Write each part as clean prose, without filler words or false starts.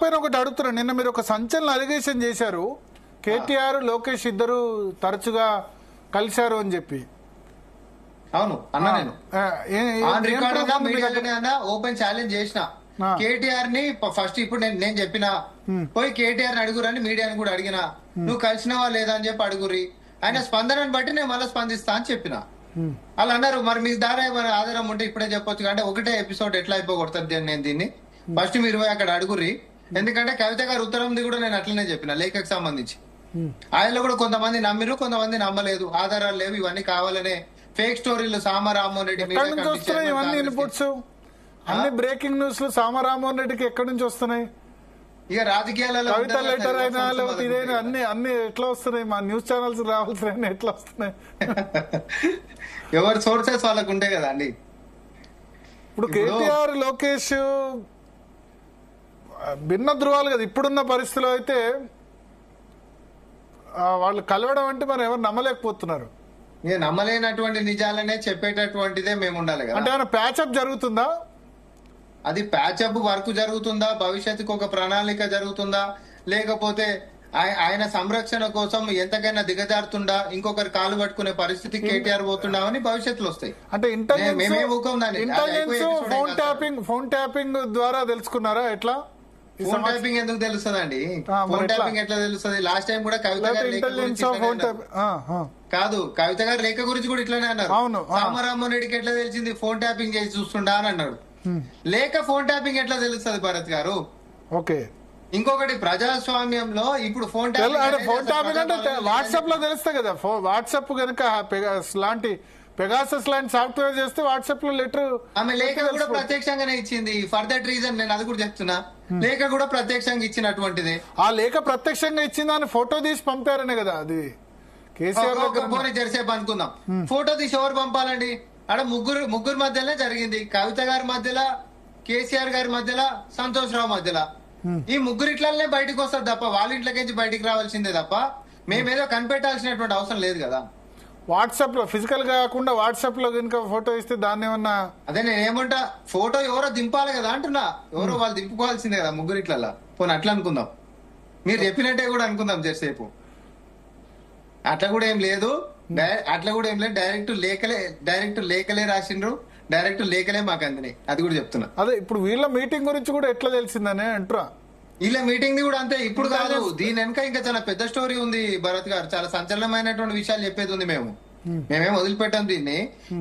చెప్పకపోయినా ఒకటి అడుగుతున్నాను. నిన్న మీరు ఒక సంచలన అలిగేషన్ చేశారు, కేటీఆర్ లోకేష్ ఇద్దరు తరచుగా కలిశారు అని చెప్పి. అవును అన్నా, నేను ఓపెన్ ఛాలెంజ్ చేసిన కేటీఆర్ ని ఫస్ట్. ఇప్పుడు నేను చెప్పిన పోయి కేటీఆర్ ని అడుగురని మీడియాని కూడా అడిగినా, నువ్వు కలిసినవా లేదా అని చెప్పి అడుగురి, ఆయన స్పందనని బట్టి నేను మళ్ళీ స్పందిస్తా అని చెప్పిన. వాళ్ళు అన్నారు మరి మీకు ఆధారం ఉంటే ఇప్పుడే చెప్పొచ్చు, అంటే ఒకటే ఎపిసోడ్ ఎట్లా అయిపోగొడుతుంది నేను దీన్ని, ఫస్ట్ మీరు అక్కడ అడుగురి. ఎందుకంటే కవిత గారు ఉత్తరంది కూడా నేను అట్లనే చెప్పిన లేఖకు సంబంధించి. ఆయనలో కూడా కొంతమంది నమ్మిరు, కొంతమంది నమ్మలేదు, ఆధారాలు లేవు, ఇవన్నీ కావాలనే ఫేక్ స్టోరీలు సామారామోహన్ రెడ్డి అన్ని బ్రేకింగ్ న్యూస్ సామారామోహన్ రెడ్డికి ఎక్కడి నుంచి వస్తున్నాయి? ఇక రాజకీయాలలో కవిత లెటర్ అయినా లేకపోతే ఇదైనా అన్ని ఎట్లా వస్తున్నాయి? మా న్యూస్ ఛానల్స్ రావాల్సిన ఎట్లా వస్తున్నాయి? ఎవరి సోర్సెస్ వాళ్ళకు ఉంటాయి కదా అండి. ఇప్పుడు కేటీఆర్ లోకేష్ భిన్న ధృవాలు కదా ఇప్పుడున్న పరిస్థితిలో. అయితే వాళ్ళు కలవడం అంటే మరి ఎవరు నమ్మలేకపోతున్నారు. ఇక నమ్మలేనటువంటి నిజాలనే చెప్పేటటువంటిదే మేము ఉండాలి కదా. అంటే ఏమైనా ప్యాచప్ జరుగుతుందా? అది ప్యాచప్ వర్క్ జరుగుతుందా, భవిష్యత్తుకు ఒక ప్రణాళిక జరుగుతుందా, లేకపోతే ఆయన సంరక్షణ కోసం ఎంతకైనా దిగజారుతుండా, ఇంకొకరు కాలు పట్టుకునే పరిస్థితి కేటీఆర్ పోతుండా అని భవిష్యత్తులో వస్తాయి. అంటే ఫోన్ ట్యాపింగ్ ద్వారా తెలుసుకున్నారా? ఎట్లా ఫోన్ ట్యాపింగ్ ఎందుకు తెలుస్తుందండి? ఫోన్ ట్యాపింగ్ ఎట్లా తెలుస్తుంది? లాస్ట్ టైం కూడా కవిత గారు కాదు, కవిత గారు లేఖ గురించి కూడా ఇట్లానే అన్నారు. రామరామోహన్ రెడ్డికి ఎట్లా తెలిసింది ఫోన్ ట్యాపింగ్ చేసి చూస్తుండా అని అన్నాడు. లేక ఫోన్ ట్యాపింగ్ ఎట్లా తెలుస్తుంది భరత్ గారు? ఓకే, ఇంకొకటి ప్రజాస్వామ్యంలో ఇప్పుడు ఫోన్ ట్యాపింగ్ అంటే వాట్సాప్ లో తెలుస్తాయి కదా. వాట్సాప్ కనుక లాంటి పెగాసస్ లాంటి సాఫ్ట్వేర్ చేస్తే వాట్సాప్ లో లెటర్ ఆమె లేఖ కూడా ప్రత్యక్షంగానే ఇచ్చింది. ఫర్ దట్ రీజన్ నేను అది కూడా చెప్తున్నా, లేఖ కూడా ప్రత్యక్షంగా ఇచ్చినటువంటిది. ఆ లేఖ ప్రత్యక్షంగా ఇచ్చిందని ఫోటో తీసి పంపారనే కదా. అది కేసీఆర్ పోనీ జరిసేపు అనుకుందాం, ఫోటో తీసి ఎవరు పంపాలండి? అక్కడ ముగ్గురు మధ్యలోనే జరిగింది. కవిత గారి మధ్యలో, కేసీఆర్ గారి మధ్యలో, సంతోష్ రావు మధ్యలో. ఈ ముగ్గురు ఇట్లనే బయటకు వస్తారు తప్ప వాళ్ళ ఇంట్లోకి బయటికి రావాల్సిందే తప్ప మేమేదో కనిపెట్టాల్సినటువంటి అవసరం లేదు కదా. వాట్సాప్ లో ఫిజికల్ గా కాకుండా వాట్సాప్ లో కనుక ఫోటో ఇస్తే దాన్ని ఏమన్నా అదే నేనేమంటా, ఫోటో ఎవరో దింపాలి కదా అంటున్నా. ఎవరో వాళ్ళు దింపుకోవాల్సిందే కదా ముగ్గురు ఇట్లా. పోనీ అట్లా అనుకుందాం, మీరు చెప్పినట్టే కూడా అనుకుందాం చేసేపు. అట్లా కూడా ఏం లేదు, డైరెక్ట్ లేఖలే రాసిండ్రు, డైరెక్ట్ లేఖలే మాకు అందినాయి. అది కూడా చెప్తున్నా. అదే ఇప్పుడు వీళ్ళ మీటింగ్ గురించి కూడా ఎట్లా తెలిసిందనే అంటారా? వీళ్ళ మీటింగ్ కూడా అంతే. ఇప్పుడు కాదు, దీని వెనక ఇంకా చాలా పెద్ద స్టోరీ ఉంది భరత్ గారు. చాలా సంచలనమైనటువంటి విషయాలు చెప్పేది ఉంది. మేమేం వదిలిపెట్టాం దీన్ని.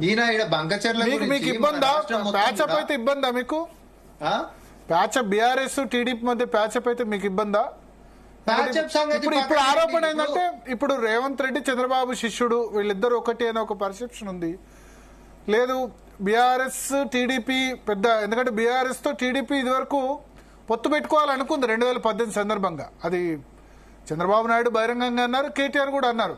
ఈయన బంకచర్ల మీకు ఇబ్బందా? ప్యాచప్ అయితే ఇబ్బందా మీకు? ప్యాచప్ బీఆర్ఎస్ టీడీపీ మధ్య ప్యాచప్ అయితే మీకు ఇబ్బందా? ఇప్పుడు ఆరోపణ ఏంటంటే ఇప్పుడు రేవంత్ రెడ్డి చంద్రబాబు శిష్యుడు, వీళ్ళిద్దరు ఒకటి అనే ఒక పర్సెప్షన్ ఉంది. లేదు బీఆర్ఎస్ టీడీపీ పెద్ద, ఎందుకంటే బీఆర్ఎస్ తో టీడీపీ ఇది వరకు పొత్తు పెట్టుకోవాలనుకుంది 2018 సందర్భంగా. అది చంద్రబాబు నాయుడు బహిరంగంగా అన్నారు, కేటీఆర్ కూడా అన్నారు.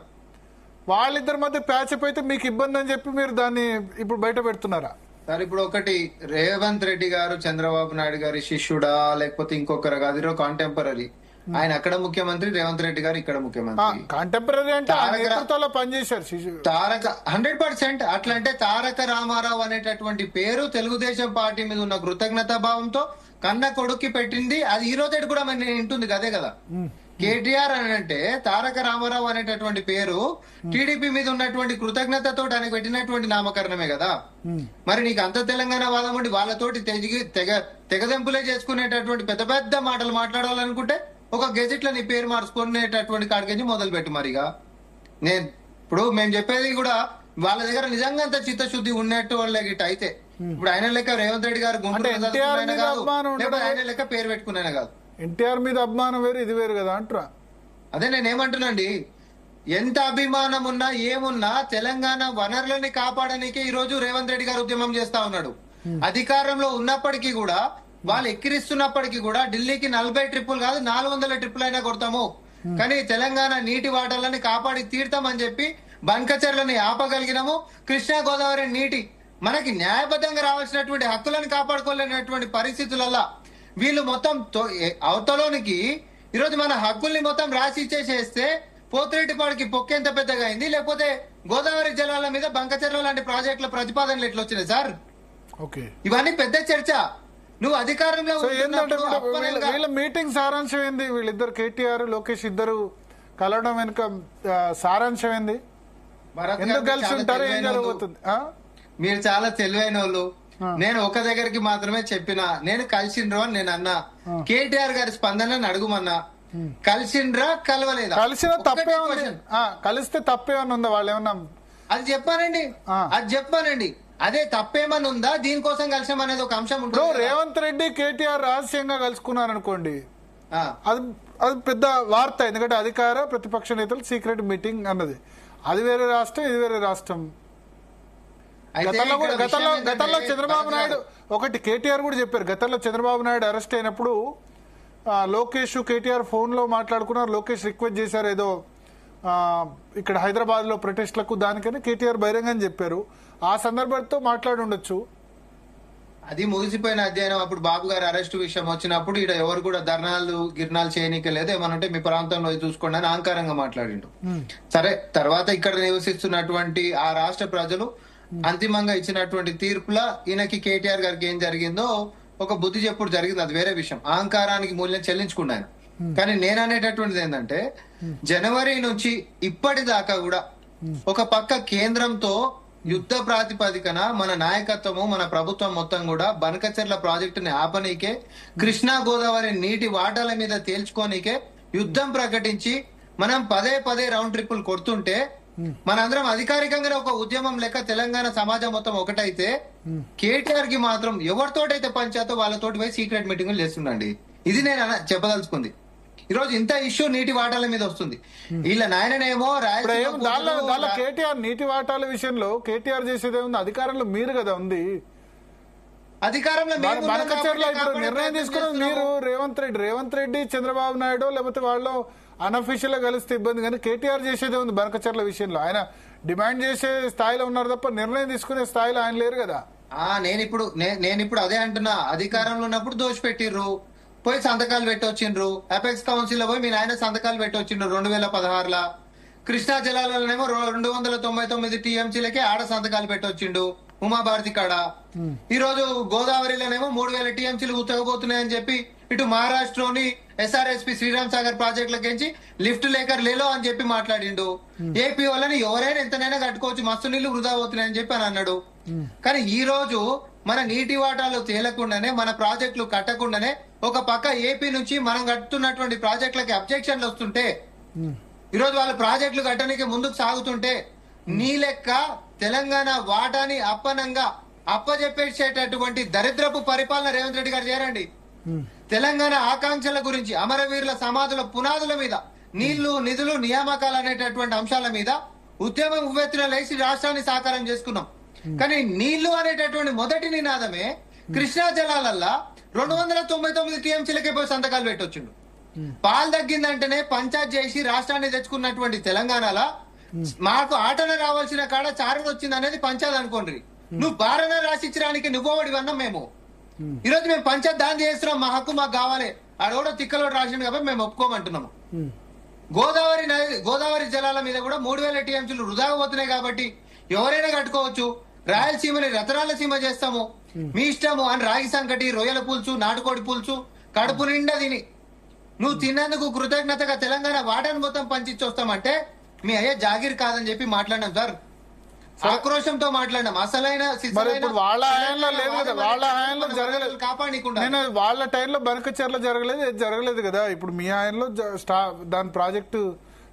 వాళ్ళిద్దరి మధ్య ప్యాచప్ అయితే మీకు ఇబ్బంది అని చెప్పి మీరు దాన్ని ఇప్పుడు బయట పెడుతున్నారా? సార్ ఇప్పుడు ఒకటి, రేవంత్ రెడ్డి గారు చంద్రబాబు నాయుడు గారి శిష్యుడా లేకపోతే ఇంకొకరు కాదు, కాంటెంపరీ. ఆయన అక్కడ ముఖ్యమంత్రి, రేవంత్ రెడ్డి గారు ఇక్కడ ముఖ్యమంత్రి. కాంటెంపరీ అంటే పనిచేశారు 100%. అట్లా అంటే తారక రామారావు అనేటటువంటి పేరు తెలుగుదేశం పార్టీ మీద ఉన్న కృతజ్ఞతా భావంతో కన్న కొడుక్కి పెట్టింది. అది ఈ రోజు కూడా నేను వింటుంది కదే కదా. కేటీఆర్ అని అంటే తారక రామారావు అనేటటువంటి పేరు టీడీపీ మీద ఉన్నటువంటి కృతజ్ఞతతో ఆయనకు పెట్టినటువంటి నామకరణమే కదా. మరి నీకు అంత తెలంగాణ వాదం ఉండి వాళ్ళతోటి తెగదెంపులే చేసుకునేటటువంటి పెద్ద పెద్ద మాటలు మాట్లాడాలనుకుంటే ఒక గెజెట్ లో నీ పేరు మార్చుకునేటటువంటి కాడికి మొదలు పెట్టు. మరిగా ఇప్పుడు మేము చెప్పేది కూడా వాళ్ళ దగ్గర నిజంగా అంత చిత్తశుద్ధి ఉన్నట్టు వాళ్ళ గిట్ట అయితే, ఇప్పుడు ఆయన లెక్క రేవంత్ రెడ్డి గారు ఆయన లెక్క పేరు పెట్టుకున్నాయన కాదు. ఎన్టీఆర్ మీద అభిమానం వేరు, ఇది వేరు కదా అంటారా? అదే నేనేమంటున్నాండి, ఎంత అభిమానం ఉన్నా ఏమున్నా తెలంగాణ వనరులని కాపాడడానికి ఈ రోజు రేవంత్ రెడ్డి గారు ఉద్యమం చేస్తా ఉన్నాడు. అధికారంలో ఉన్నప్పటికీ కూడా వాళ్ళు ఎక్కిరిస్తున్నప్పటికీ కూడా ఢిల్లీకి 40 ట్రిప్పులు కాదు 400 ట్రిప్పులు అయినా కొడతాము, కానీ తెలంగాణ నీటి వాటర్లని కాపాడి తీర్తామని చెప్పి బంకచర్లని ఆపగలిగినాము. కృష్ణా గోదావరి నీటి మనకి న్యాయబద్ధంగా రావాల్సినటువంటి హక్కులను కాపాడుకోలేనటువంటి పరిస్థితులలో వీళ్ళు మొత్తం అవతలోనికి ఈరోజు మన హక్కుల్ని మొత్తం రాసి ఇచ్చేసేస్తే పోతిరెడ్డిపాడికి పొక్కెంత పెద్దగా అయింది, లేకపోతే గోదావరి జలాల మీద బంకచర్ల లాంటి ప్రాజెక్టుల ప్రతిపాదనలు ఎట్లా వచ్చినాయి సార్? ఓకే, ఇవన్నీ పెద్ద చర్చ. నువ్వు అధికారంలో సో ఏంటంటే ఉంటున్నప్పుడు ఇప్పుడు వీళ్ళ మీటింగ్ సారాంశం ఏంది? వీళ్ళిద్దరు కేటీఆర్ లోకేష్ ఇద్దరు కలవడం వెనుక సారాంశం ఏంది? భరత్ ఎందుకు గారు కలిసి చాలా ఉంటారు? ఏం తెలివైన వాళ్ళు. జరగబోతుంది? మీరు చాలా తెలివైన వాళ్ళు. నేను ఒక దగ్గరికి మాత్రమే చెప్పినా, నేను కలిసిండ్రు అని నేను అన్నా. కేటీఆర్ గారి స్పందనని అడుగుమన్నా, కలిసిండ్రా కలవలేదా? కలిసిన ఒక్కటే తప్పే ఉంది. question. కలిస్తే తప్పేమన్నా ఉందా? వాళ్ళు ఏమన్నా అది చెప్పానండి, అది చెప్పానండి. అదే తప్పేమని ఉందా, దీనికోసం కలిసామనేది ఒక అంశం ఇప్పుడు ఉంటుంది. రేవంత్ రెడ్డి కేటీఆర్ రహస్యంగా కలుసుకున్నారు అనుకోండి, ఆ, అది అది పెద్ద వార్త. ఎందుకంటే అధికార ప్రతిపక్ష నేతలు సీక్రెట్ మీటింగ్ అన్నది, అది వేరే రాష్ట్రం, ఇది వేరే రాష్ట్రం. అయితే గతంలో ఇక్కడ కూడా విషయం ఏంటంటే, గతంలో చంద్రబాబు భరత్ నాయుడు గారు, ఒకటి కేటీఆర్ కూడా చెప్పారు. గతంలో చంద్రబాబు నాయుడు అరెస్ట్ అయినప్పుడు లోకేష్ కేటీఆర్ ఫోన్ లో మాట్లాడుకున్నారు. లోకేష్ రిక్వెస్ట్ చేశారు ఏదో ఇక్కడ హైదరాబాద్ లో ప్రొటెస్ట్లకు, దానికని కేటీఆర్ బహిరంగంగా చెప్పారు. ఆ సందర్భంతో మాట్లాడి ఉండొచ్చు. అది ముగిసిపోయిన అధ్యయనం. అప్పుడు బాబు గారు అరెస్ట్ విషయం వచ్చినప్పుడు ఇక్కడ ఎవరు కూడా ధర్నాలు గిర్నాలు చేయనీకలేదు. ఏమనంటే మీ ప్రాంతంలో చూసుకోండి అని అహంకారంగా మాట్లాడిండు. సరే, తర్వాత ఇక్కడ నివసిస్తున్నటువంటి ఆ రాష్ట్ర ప్రజలు అంతిమంగా ఇచ్చినటువంటి తీర్పులా ఈయనకి కేటీఆర్ గారికి ఏం జరిగిందో ఒక బుద్ధి చెప్పుడు జరిగింది, అది వేరే విషయం. అహంకారానికి మూల్యం చెల్లించుకున్నాను. కానీ నేను అనేటటువంటిది ఏంటంటే, జనవరి నుంచి ఇప్పటిదాకా కూడా ఒక పక్క కేంద్రంతో యుద్ధ ప్రాతిపదికన మన నాయకత్వము, మన ప్రభుత్వం మొత్తం కూడా బనకచెర్ల ప్రాజెక్టుని ఆపనీకే, కృష్ణా గోదావరి నీటి వాటాల మీద తేల్చుకోనీకే యుద్ధం ప్రకటించి మనం పదే పదే రౌండ్ ట్రిప్పులు కొడుతుంటే, మనందరం అధికారికంగానే ఒక ఉద్యమం లెక్క తెలంగాణ సమాజం మొత్తం ఒకటైతే, కేటీఆర్ కి మాత్రం ఎవరితోటైతే పంచాయతో వాళ్ళతోటి పోయి సీక్రెట్ మీటింగులు చేస్తుండండి. ఇది నేను చెప్పదలుచుకుంది. ఈ రోజు ఇంత ఇష్యూ నీటి వాటాల మీద వస్తుంది. వీళ్ళ నాయననేమో దానిలో కేటీఆర్ నీటి వాటాల విషయంలో కేటీఆర్ చేసేది ఉంది, అధికారంలో మీరు కదా ఉంది. అధికారంలో బనకచెర్ల ఇప్పుడు నిర్ణయం తీసుకున్నది మీరు, రేవంత్ రెడ్డి చంద్రబాబు నాయుడు లేకపోతే వాళ్ళు అన్అఫీషియల్ గా కలిస్తే ఇబ్బంది. కానీ కేటీఆర్ చేసేదే ఉంది బనకచెర్ల విషయంలో. ఆయన డిమాండ్ చేసే స్థాయిలో ఉన్నారు తప్ప నిర్ణయం తీసుకునే స్థాయిలో ఆయన లేరు కదా. నేను ఇప్పుడు అదే అంటున్నా. అధికారంలో ఉన్నప్పుడు దోషపెట్టిర్రు, పోయి సంతకాలు పెట్టొచ్చిండ్రు. అపెక్స్ కౌన్సిల్ లో పోయి మీ నాయన సంతకాలు పెట్టొచ్చిండ్రు 2016 కృష్ణా జలాలలోనేమో 299 టీఎంసీలకే ఆడ సంతకాలు పెట్టొచ్చిండు ఉమాభారతి కాడ. ఈ రోజు గోదావరిలోనేమో 3000 టీఎంసీలు ఉత్తగబోతున్నాయని చెప్పి ఇటు మహారాష్ట్రలోని ఎస్ఆర్ఎస్పి శ్రీరామ్ సాగర్ ప్రాజెక్టులకించి లిఫ్ట్ లేకర్ లేలో అని చెప్పి మాట్లాడిండు. ఏపీ వాళ్ళని ఎవరైనా ఎంతనైనా కట్టుకోవచ్చు, మస్తు నీళ్లు వృధా అవుతున్నాయని చెప్పి అని అన్నాడు. కానీ ఈ రోజు మన నీటి వాటాలు తేలకుండానే, మన ప్రాజెక్టులు కట్టకుండానే ఒక పక్క ఏపీ నుంచి మనం కట్టుతున్నటువంటి ప్రాజెక్టులకి అబ్జెక్షన్లు వస్తుంటే, ఈ రోజు వాళ్ళ ప్రాజెక్టులు కట్టడానికి ముందుకు సాగుతుంటే, నీ లెక్క తెలంగాణ వాటాని అప్పనంగా అప్పజెప్పేసేటటువంటి దరిద్రపు పరిపాలన రేవంత్ రెడ్డి గారు చేరండి. తెలంగాణ ఆకాంక్షల గురించి, అమరవీరుల సమాధుల పునాదుల మీద, నీళ్లు నిధులు నియామకాలు అనేటటువంటి అంశాల మీద ఉద్యమం ఉవ్వెత్తున లేచి రాష్ట్రాన్ని సాకారం చేసుకున్నాం. కానీ నీళ్లు అనేటటువంటి మొదటి నినాదమే కృష్ణా జలాలల్లా 299 టీఎంసీలకే పోయి సంతకాలు పెట్టొచ్చిండు. పాలు తగ్గిందంటేనే పంచాయత్ చేసి రాష్ట్రాన్ని తెచ్చుకున్నటువంటి తెలంగాణలో మాకు ఆటన రావాల్సిన కాడ చారణ వచ్చింది అనేది పంచాయత్ అనుకోండి. నువ్వు బారణ రాసిచ్చడానికి నువ్వోడి వన్నాం మేము. ఈ రోజు మేము పంచాయత్ దాని చేస్తున్నాం, మా హక్కు మాకు కావాలి. ఆడోడో తిక్కలోడు రాసిండు కాబట్టి మేము ఒప్పుకోమంటున్నాము. గోదావరి జలాల మీద కూడా 3000 టీఎంసీలు వృధాగా పోతున్నాయి కాబట్టి ఎవరైనా కట్టుకోవచ్చు. రాయలసీమని రతనాల సీమ చేస్తాము, మీ ఇష్టము అని రాగి సంకటి, రొయ్యల పులుసు, నాటుకోడి పులుసు కడుపు నిండా తిని నువ్వు తిన్నందుకు కృతజ్ఞతగా తెలంగాణ వాటాను మొత్తం పంచిచ్చొస్తామంటే మీ అయ్యే జాగీర్ కాదని చెప్పి మాట్లాడినాం సార్. ఆక్రోశంతో మాట్లాడినాం. అసలైన వాళ్ళ హయాంలో లేదు కదా, వాళ్ళ హయాంలో జరగలేదు. కాపాడకుండా నేను వాళ్ళ టైంలో బనకచెర్ల జరగలేదు కదా. ఇప్పుడు మీ హయాంలో దాని ప్రాజెక్టు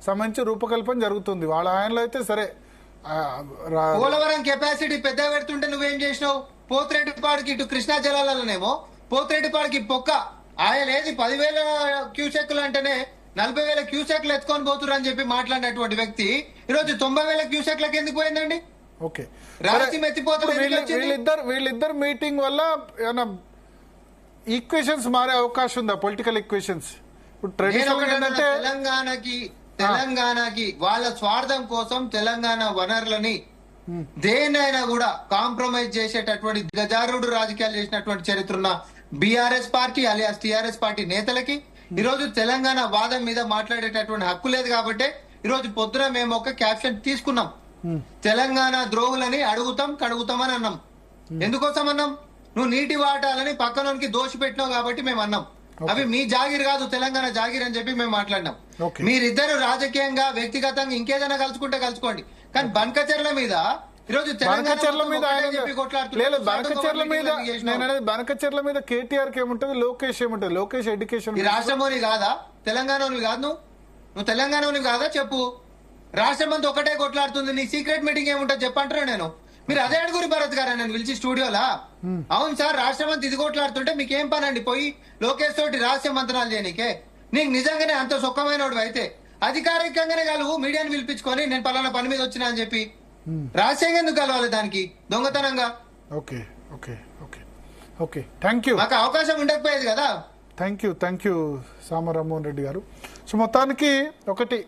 సంబంధించి రూపకల్పన జరుగుతుంది. వాళ్ళ హయాంలో అయితే సరే. పోలవరం కెపాసిటీ పెద్ద పెడుతుంటే నువ్వేం చేసినావు? పోతిరెడ్డిపాడికి ఇటు కృష్ణా జలాలలోనేమో పోతిరెడ్డిపాడికి పొక్క ఆయలేదు 10,000 క్యూసెక్లు అంటేనే 40,000 క్యూసెక్లు ఎత్తుకొని పోతున్నారు అని చెప్పి మాట్లాడినటువంటి వ్యక్తి ఈరోజు 90,000 క్యూసెక్లకు ఎందుకు పోయిందండి? ఓకే, రాయలసీమ ఎత్తిపోతుంది. వీళ్ళిద్దరు మీటింగ్ వల్ల ఏమైనా ఈక్వేషన్స్ మారే అవకాశం ఉందా? పొలిటికల్ ఈక్వేషన్స్ ఇప్పుడు తెలంగాణకి వాళ్ళ స్వార్థం కోసం తెలంగాణ వనరులని దేనైనా కూడా కాంప్రమైజ్ చేసేటటువంటి దిగజారుడు రాజకీయాలు చేసినటువంటి చరిత్ర ఉన్న BRS party alias TRS party నేతలకి ఈరోజు తెలంగాణ వాదం మీద మాట్లాడేటటువంటి హక్కు లేదు. కాబట్టి ఈరోజు పొద్దున మేము ఒక క్యాప్షన్ తీసుకున్నాం, తెలంగాణ ద్రోహులని అడుగుతాం కడుగుతామని అన్నాం. ఎందుకోసం అన్నాం? నువ్వు నీటి వాటాలని పక్కనోనికి దోషి పెట్టినావు కాబట్టి మేము అన్నాం. అవి మీ జాగిర్ కాదు, తెలంగాణ జాగిర్ అని చెప్పి మేము మాట్లాడినాం. మీరిద్దరు రాజకీయంగా వ్యక్తిగతంగా ఇంకేదైనా కలుసుకుంటే కలుసుకోండి, కానీ బనకచెర్ల మీద ఈరోజు బనకచెర్ల మీద కేటీఆర్ కి ఏముంటది, లోకేష్ ఏముంటది? లోకేష్ ఎడ్యుకేషన్ రాష్ట్రంలోని కాదా, తెలంగాణలోని కాదు, నువ్వు తెలంగాణలోని కాదా చెప్పు. రాష్ట్రం అంతా ఒకటే కొట్లాడుతుంది, నీ సీక్రెట్ మీటింగ్ ఏముంటుంది చెప్పంటారా? నేను మీరు అదే అడుగురి భరత్ గారు నేను పిలిచి స్టూడియోలా. అవును సార్, రాష్ట్రం అంతా ఇది కొట్లాడుతుంటే మీకేం పని అండి పోయి లోకేష్ తోటి రహస్య మంత్రాలు చేయనీకే? నీకు నిజంగానే అంత సుఖమైన అయితే అధికారికంగానే కలువు, మీడియాని పిలిపించుకొని నేను పలానా పని మీద వచ్చినా అని చెప్పి. రహస్యంగా ఎందుకు కలవాలి దానికి దొంగతనంగా? Okay okay okay okay, thank you. మాకు అవకాశం ఉండకపోయేది కదా. థ్యాంక్ యూ సామ రామ్మోహన్ రెడ్డి గారు. సో మొత్తానికి ఒకటి,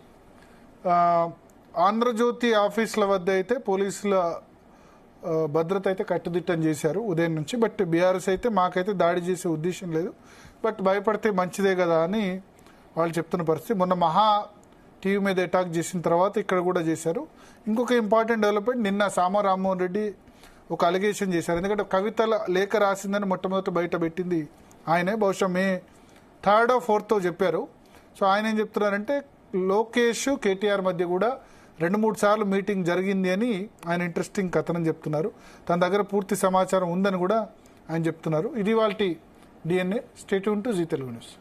ఆంధ్రజ్యోతి ఆఫీసుల వద్ద అయితే పోలీసుల భద్రత అయితే కట్టుదిట్టం చేశారు ఉదయం నుంచి. బట్ బీఆర్ఎస్ అయితే మాకైతే దాడి చేసే ఉద్దేశం లేదు, బట్ భయపడితే మంచిదే కదా అని వాళ్ళు చెప్తున్న పరిస్థితి. మొన్న మహా టీవీ మీద అటాక్ చేసిన తర్వాత ఇక్కడ కూడా చేశారు. ఇంకొక ఇంపార్టెంట్ డెవలప్మెంట్, నిన్న సామ రామ్మోహన్ రెడ్డి ఒక అలిగేషన్ చేశారు. ఎందుకంటే కవితల లేఖ రాసిందని మొట్టమొదటి బయట పెట్టింది ఆయనే, బహుశా మే 3rd or 4th చెప్పారు. సో ఆయన ఏం చెప్తున్నారంటే లోకేష్ కేటీఆర్ మధ్య కూడా 2-3 సార్లు మీటింగ్ జరిగింది అని ఆయన ఇంట్రెస్టింగ్ కథనం చెప్తున్నారు. తన దగ్గర పూర్తి సమాచారం ఉందని కూడా ఆయన చెప్తున్నారు. ఇది వాళ్ళ DNA. Stay tune to Zee Telugu news.